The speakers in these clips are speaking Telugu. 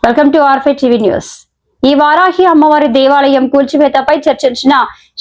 Welcome to R5 TV news. ఈ వారాహి అమ్మవారి దేవాలయం కూల్చివేతపై చర్చించిన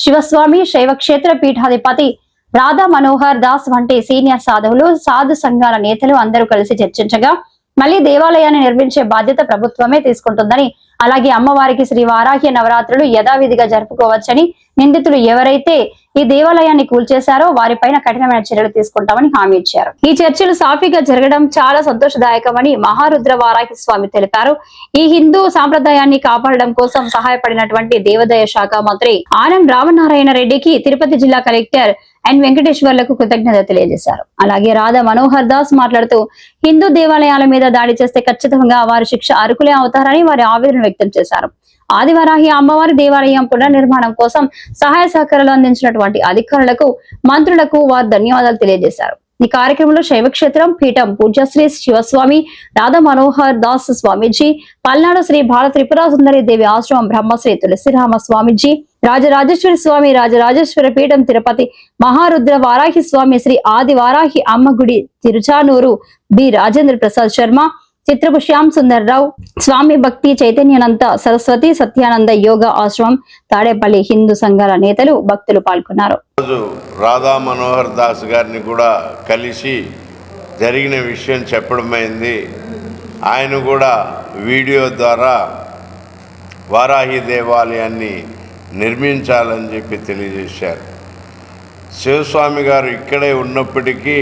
శివస్వామి శైవ క్షేత్ర పీఠాధిపతి రాధా మనోహర్ దాస్ వంటి సీనియర్ సాధువులు, సాధు సంఘాల నేతలు అందరూ కలిసి చర్చించగా మళ్లీ దేవాలయాన్ని నిర్మించే బాధ్యత ప్రభుత్వమే తీసుకుంటుందని, అలాగే అమ్మవారికి శ్రీ వారాహి నవరాత్రులు యథావిధిగా జరుపుకోవచ్చని, నిందితులు ఎవరైతే ఈ దేవాలయాన్ని కూల్చేశారో వారిపైన కఠినమైన చర్యలు తీసుకుంటామని హామీ ఇచ్చారు. ఈ చర్చలు సాఫీగా జరగడం చాలా సంతోషదాయకమని మహారుద్ర వారాహి స్వామి తెలిపారు. ఈ హిందూ సాంప్రదాయాన్ని కాపాడడం కోసం సహాయపడినటువంటి దేవాదాయ శాఖ మంత్రి ఆనం రామనారాయణ రెడ్డికి తిరుపతి జిల్లా కలెక్టర్ అండ్ వెంకటేశ్వర్లకు కృతజ్ఞత తెలియజేశారు. అలాగే రాధా మనోహర్ దాస్ మాట్లాడుతూ హిందూ దేవాలయాల మీద దాడి చేస్తే ఖచ్చితంగా వారి శిక్ష అర్హులే అవుతారని వారి ఆవేదన వ్యక్తం చేశారు. ఆదివారాహి అమ్మవారి దేవాలయం పునర్నిర్మాణం కోసం సహాయ సహకారాలు అందించినటువంటి అధికారులకు, మంత్రులకు వారు ధన్యవాదాలు తెలియజేశారు. ఈ కార్యక్రమంలో శైవక్షేత్రం పీఠం పూజ్యశ్రీ శివస్వామి రాధా మనోహర్ దాస్ స్వామీజీ, పల్నాడు శ్రీ భారత త్రిపుర సుందరి దేవి ఆశ్రమం బ్రహ్మశ్రీ తులసిరామ స్వామీజీ, రాజరాజేశ్వరి స్వామి రాజరాజేశ్వర పీఠం తిరుపతి మహారుద్ర వారాహి స్వామి, శ్రీ ఆది వారాహి అమ్మ గుడి తిరుచానూరు బి రాజేంద్ర ప్రసాద్ శర్మ, చిత్రపు శ్యామ్ సుందర్ రావు స్వామి, భక్తి చైతన్యానంద సరస్వతి సత్యానంద యోగా ఆశ్రమం తాడేపల్లి హిందూ సంఘాల నేతలు, భక్తులు పాల్గొన్నారు. రాధా మనోహర్ దాస్ గారిని కూడా కలిసి జరిగిన విషయం చెప్పడమైంది. ఆయన కూడా వీడియో ద్వారా వారాహి దేవాలయాన్ని నిర్మించాలని చెప్పి తెలియజేశారు. శివస్వామి గారు ఇక్కడే ఉన్నప్పటికీ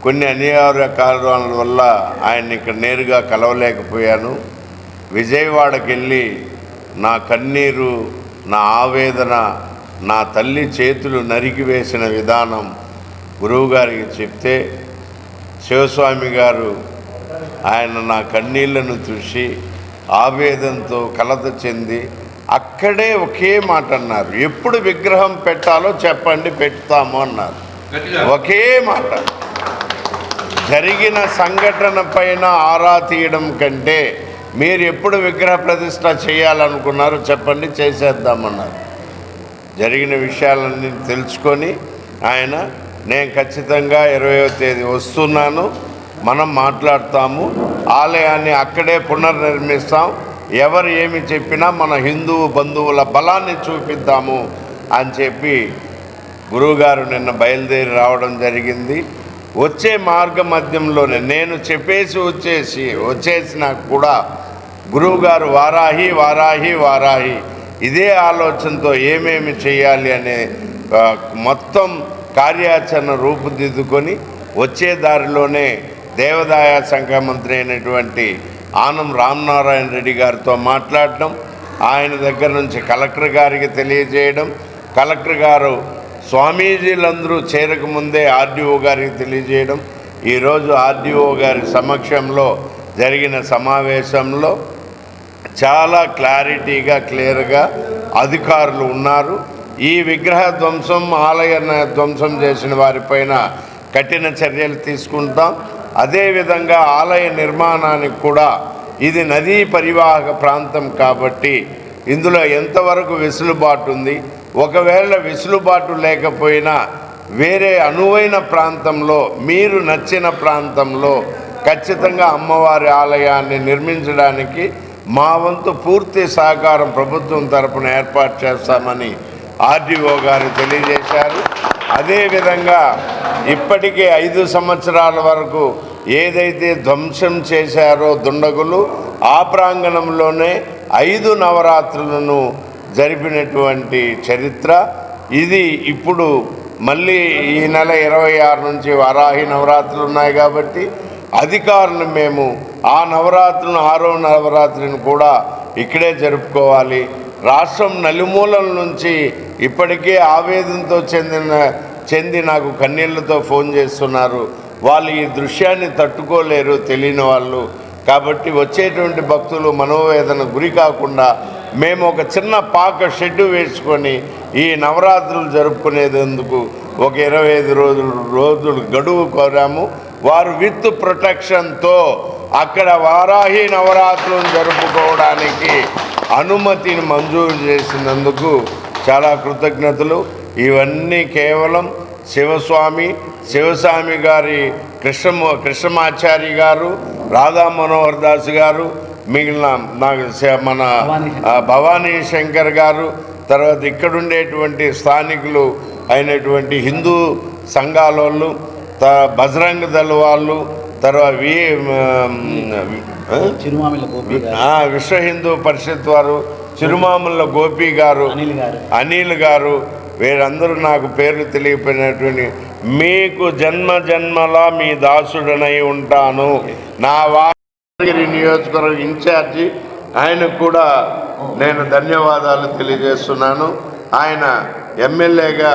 కొన్ని అనివార్య కారణాల వల్ల ఆయన్ని ఇక్కడ నేరుగా కలవలేకపోయాను. విజయవాడకి వెళ్ళి నా కన్నీరు, నా ఆవేదన, నా తల్లి చేతులు నరికివేసిన విధానం గురువుగారికి చెప్తే శివస్వామి గారు ఆయన నా కన్నీళ్లను చూసి ఆవేదనతో కలత చెంది అక్కడే ఒకే మాట అన్నారు, ఎప్పుడు విగ్రహం పెట్టాలో చెప్పండి పెడతాము అన్నారు. ఒకే మాట. జరిగిన సంఘటన పైన ఆరా తీయడం కంటే మీరు ఎప్పుడు విగ్రహ ప్రతిష్ట చేయాలనుకున్నారు చెప్పండి, చేసేద్దామన్నారు. జరిగిన విషయాలన్నీ తెలుసుకొని ఆయన నేను ఖచ్చితంగా 20వ తేదీ వస్తున్నాను, మనం మాట్లాడతాము, ఆలయాన్ని అక్కడే పునర్నిర్మిస్తాం, ఎవరు ఏమి చెప్పినా మన హిందూ బంధువుల బలాన్ని చూపిద్దాము అని చెప్పి గురువుగారు నిన్న బయలుదేరి రావడం జరిగింది. వచ్చే మార్గ మధ్యంలోనే నేను చెప్పేసి వచ్చేసినా కూడా గురువుగారు వారాహి వారాహి వారాహి ఇదే ఆలోచనతో ఏమేమి చేయాలి అనే మొత్తం కార్యాచరణ రూపుదిద్దుకొని వచ్చే దారిలోనే దేవాదాయ శాఖ మంత్రి అయినటువంటి ఆనం రామనారాయణ రెడ్డి గారితో మాట్లాడడం, ఆయన దగ్గర నుంచి కలెక్టర్ గారికి తెలియజేయడం, కలెక్టర్ గారు స్వామీజీలందరూ చేరకముందే ఆర్డీఓ గారికి తెలియజేయడం, ఈరోజు ఆర్డీఓ గారి సమక్షంలో జరిగిన సమావేశంలో చాలా క్లారిటీగా క్లియర్గా అధికారులు ఉన్నారు. ఈ విగ్రహ ధ్వంసం, ఆలయ ధ్వంసం చేసిన వారిపైన కఠిన చర్యలు తీసుకుంటాం. అదేవిధంగా ఆలయ నిర్మాణానికి కూడా ఇది నదీ పరివాహక ప్రాంతం కాబట్టి ఇందులో ఎంతవరకు వెసులుబాటు ఉంది, ఒకవేళ వెసులుబాటు లేకపోయినా వేరే అనువైన ప్రాంతంలో మీరు నచ్చిన ప్రాంతంలో ఖచ్చితంగా అమ్మవారి ఆలయాన్ని నిర్మించడానికి మా వంతు పూర్తి సహకారం ప్రభుత్వం తరపున ఏర్పాటు చేస్తామని ఆర్డీఓ గారు తెలియజేశారు. అదేవిధంగా ఇప్పటికే 5 సంవత్సరాల వరకు ఏదైతే ధ్వంసం చేశారో దుండగులు, ఆ ప్రాంగణంలోనే 5 నవరాత్రులను జరిపినటువంటి చరిత్ర ఇది. ఇప్పుడు మళ్ళీ ఈ నెల 26 నుంచి వారాహి నవరాత్రులు ఉన్నాయి కాబట్టి అధికారులు మేము ఆ నవరాత్రులను 6వ నవరాత్రిని కూడా ఇక్కడే జరుపుకోవాలి. రాష్ట్రం నలుమూలల నుంచి ఇప్పటికే ఆవేదనతో చెంది నాకు కన్నీళ్లతో ఫోన్ చేస్తున్నారు. వాళ్ళు ఈ దృశ్యాన్ని తట్టుకోలేరు, తెలియని వాళ్ళు. కాబట్టి వచ్చేటువంటి భక్తులు మనోవేదన గురి కాకుండా మేము ఒక చిన్న పాక షెడ్డు వేసుకొని ఈ నవరాత్రులు జరుపుకునేందుకు ఒక 25 రోజులు గడువు కోరాము. వారు విత్ ప్రొటెక్షన్తో అక్కడ వారాహి నవరాత్రులను జరుపుకోవడానికి అనుమతిని మంజూరు చేసినందుకు చాలా కృతజ్ఞతలు. ఇవన్నీ కేవలం శివస్వామి గారి కృష్ణమాచారి గారు, రాధా మనోహర్ దాస్ గారు, మిగిలిన నాకు మన భవానీ శంకర్ గారు, తర్వాత ఇక్కడుండేటువంటి స్థానికులు అయినటువంటి హిందూ సంఘాల వాళ్ళు, బజరంగ దళ వాళ్ళు, తర్వాత విశ్వ హిందూ పరిషత్ వారు, చిరుమాముల గోపి గారు, అనిల్ గారు, వీరందరూ నాకు పేర్లు తెలియపోయినటువంటి, మీకు జన్మ జన్మలా మీ దాసుడనై ఉంటాను. నా వారి నియోజకవర్గ ఇన్ఛార్జి ఆయనకు కూడా నేను ధన్యవాదాలు తెలియజేస్తున్నాను. ఆయన ఎమ్మెల్యేగా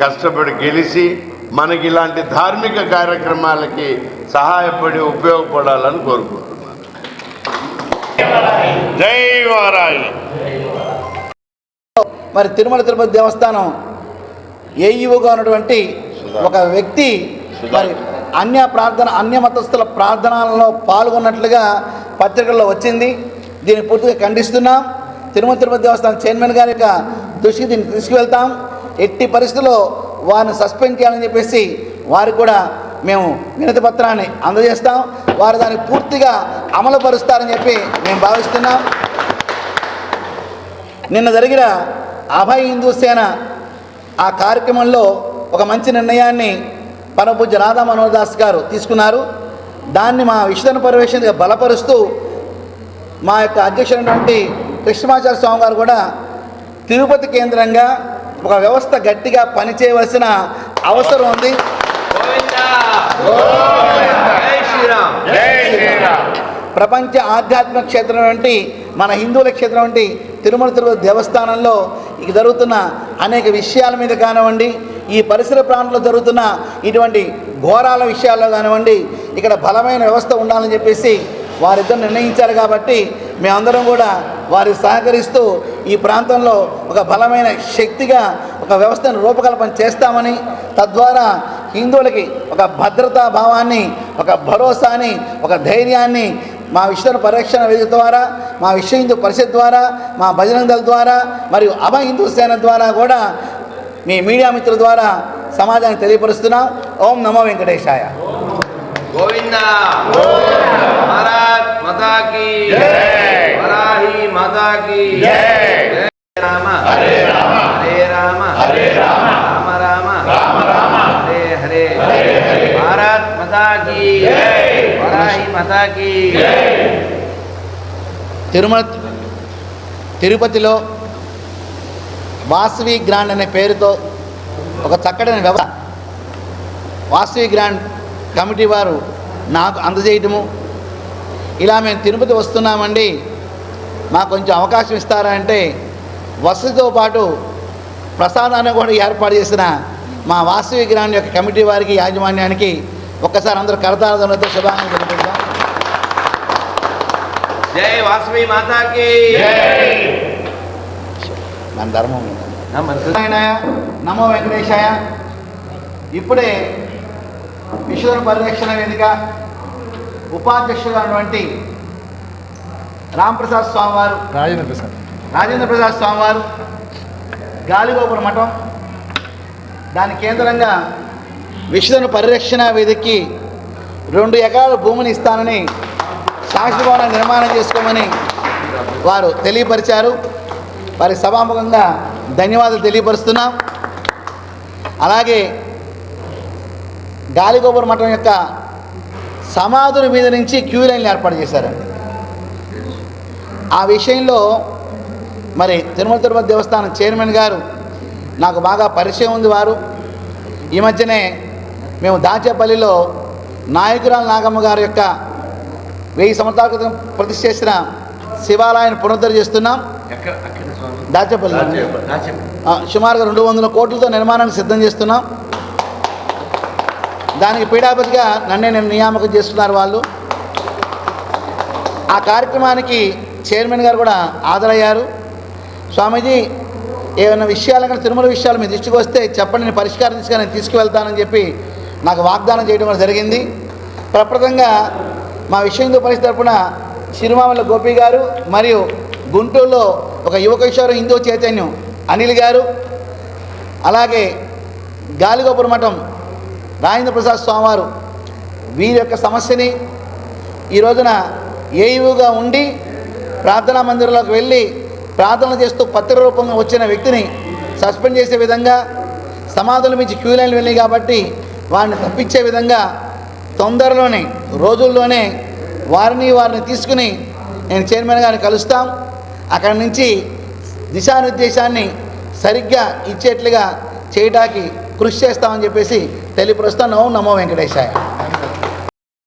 కష్టపడి గెలిచి మనకి ఇలాంటి ధార్మిక కార్యక్రమాలకి సహాయపడి ఉపయోగపడాలని కోరుకుంటున్నాను. జై వారాయి. మరి తిరుమల తిరుపతి దేవస్థానం ఏఈఓగా ఉన్నటువంటి ఒక వ్యక్తి మరి అన్య మతస్థుల ప్రార్థనలలో పాల్గొన్నట్లుగా పత్రికల్లో వచ్చింది. దీన్ని పూర్తిగా ఖండిస్తున్నాం. తిరుమల తిరుపతి దేవస్థానం చైర్మన్ గారి యొక్క దృష్టికి దీన్ని తీసుకువెళ్తాం. ఎట్టి పరిస్థితుల్లో వారిని సస్పెండ్ చేయాలని చెప్పేసి వారికి కూడా మేము వినతి పత్రాన్ని అందజేస్తాం. వారు దాన్ని పూర్తిగా అమలుపరుస్తారని చెప్పి మేము భావిస్తున్నాం. నిన్న జరిగిన అభయ హిందూ సేన ఆ కార్యక్రమంలో ఒక మంచి నిర్ణయాన్ని పరమపూజ్య రాధా మనోహర్ దాస్ గారు తీసుకున్నారు. దాన్ని మా విశ్వన పర్యవేక్షణగా బలపరుస్తూ మా యొక్క అధ్యక్షుడైనటువంటి కృష్ణమాచార్య స్వామి గారు కూడా తిరుపతి కేంద్రంగా ఒక వ్యవస్థ గట్టిగా పనిచేయవలసిన అవసరం ఉంది. ప్రపంచ ఆధ్యాత్మిక క్షేత్రం వంటి మన హిందువుల క్షేత్రం వంటి తిరుమల తిరుపతి దేవస్థానంలో ఇక జరుగుతున్న అనేక విషయాల మీద కానివ్వండి, ఈ పరిసర ప్రాంతంలో జరుగుతున్న ఇటువంటి ఘోరాల విషయాల్లో కానివ్వండి, ఇక్కడ బలమైన వ్యవస్థ ఉండాలని చెప్పేసి వారిద్దరు నిర్ణయించారు. కాబట్టి మేమందరం కూడా వారికి సహకరిస్తూ ఈ ప్రాంతంలో ఒక బలమైన శక్తిగా ఒక వ్యవస్థను రూపకల్పన చేస్తామని, తద్వారా హిందువులకి ఒక భద్రతా భావాన్ని, ఒక భరోసాని, ఒక ధైర్యాన్ని మా విశ్వ పరిరక్షణ వేదిక ద్వారా, మా విశ్వ హిందూ పరిషత్ ద్వారా, మా బజరంగ దళ ద్వారా మరియు అభయ హిందూ సేన ద్వారా కూడా మీ మీడియా మిత్రుల ద్వారా సమాజానికి తెలియపరుస్తున్నాం. ఓం నమో వెంకటేశాయ. గోవిందా భారత్ మాతా కీ జై, వరాహి మాతా కీ జై. రామ హరే రామ హరే రామ హరే రామ రామ రామ రామ రామ హరే హరే హరే హరే. భారత్ మాతా కీ జై, వరాహి మాతా కీ జై. తిరుపతిలో వాసవి గ్రాండ్ అనే పేరుతో ఒక చక్కటి వ్యవస్థ వాసవి గ్రాండ్ కమిటీ వారు నాకు అందజేయటము, ఇలా మేము తిరుపతి వస్తున్నామండి, మాకు కొంచెం అవకాశం ఇస్తారా అంటే వసతితో పాటు ప్రసాదాన్ని కూడా ఏర్పాటు చేసిన మా వాసవి గ్రాండ్ యొక్క కమిటీ వారికి, యాజమాన్యానికి ఒక్కసారి అందరూ కరతాళతో శుభాకాంక్షలు తెలియజేద్దాం. జై వాసవి మాతాకి మన ధర్మం నమో వెంకటేశాయ. ఇప్పుడే విశ్వ పరిరక్షణ వేదిక ఉపాధ్యక్షుడు అటువంటి రాంప్రసాద్ స్వామి వారు, రాజేంద్ర ప్రసాద్ స్వామి వారు గాలిగోపుర మఠం దాని కేంద్రంగా విశ్వ పరిరక్షణ వేదికకి 2 ఎకరాల భూమిని ఇస్తానని శాశ్వత భవనం నిర్మాణం చేసుకోమని వారు తెలియపరిచారు. వారి సభాముఖంగా ధన్యవాదాలు తెలియపరుస్తున్నాం. అలాగే గాలిగోపుర మఠం యొక్క సమాధుల మీద నుంచి క్యూ లైన్లు ఏర్పాటు చేశారండి. ఆ విషయంలో మరి తిరుమల తిరుపతి దేవస్థానం చైర్మన్ గారు నాకు బాగా పరిచయం ఉంది. వారు ఈ మధ్యనే మేము దాచేపల్లిలో నాయకురాల నాగమ్మ గారి యొక్క 1000 సంవత్సరాల క్రితం ప్రతిష్ఠ చేసిన శివాలయాన్ని పునరుద్ధరణ చేస్తున్నాం. దాచేపల్లి సుమారుగా 200 కోట్లతో నిర్మాణాన్ని సిద్ధం చేస్తున్నాం. దానికి పీఠాధిపతిగా నన్నే నేను నియామకం చేస్తున్నారు వాళ్ళు. ఆ కార్యక్రమానికి చైర్మన్ గారు కూడా హాజరయ్యారు. స్వామీజీ ఏమైనా విషయాలు కానీ తిరుమల విషయాలు మీ దృష్టికి వస్తే చెప్పండి, నేను పరిష్కారం తీసుకొని నేను తీసుకువెళ్తానని చెప్పి నాకు వాగ్దానం చేయడం కూడా జరిగింది. ప్రప్రదంగా మా విశ్వ హిందూ పరిషత్ తరపున చిరుమామల గోపి గారు మరియు గుంటూరులో ఒక యువకిషోర హిందూ చైతన్యం అనిల్ గారు, అలాగే గాలిగోపుర మఠం రాజేంద్ర ప్రసాద్ స్వామివారు వీరి యొక్క సమస్యని ఈ రోజున ఏయువుగా ఉండి ప్రార్థనా మందిరంలోకి వెళ్ళి ప్రార్థనలు చేస్తూ పత్రిక రూపంగా వచ్చిన వ్యక్తిని సస్పెండ్ చేసే విధంగా, సమాధుల మించి క్యూ లైన్లు వెళ్ళాయి కాబట్టి వారిని తప్పించే విధంగా తొందరలోనే రోజుల్లోనే వారిని తీసుకుని నేను చైర్మన్ గారిని కలుస్తాం. అక్కడి నుంచి దిశానిర్దేశాన్ని సరిగ్గా ఇచ్చేట్లుగా చేయడానికి కృషి చేస్తామని చెప్పేసి తెలియపరుస్తాను. నమో వెంకటేశాయ.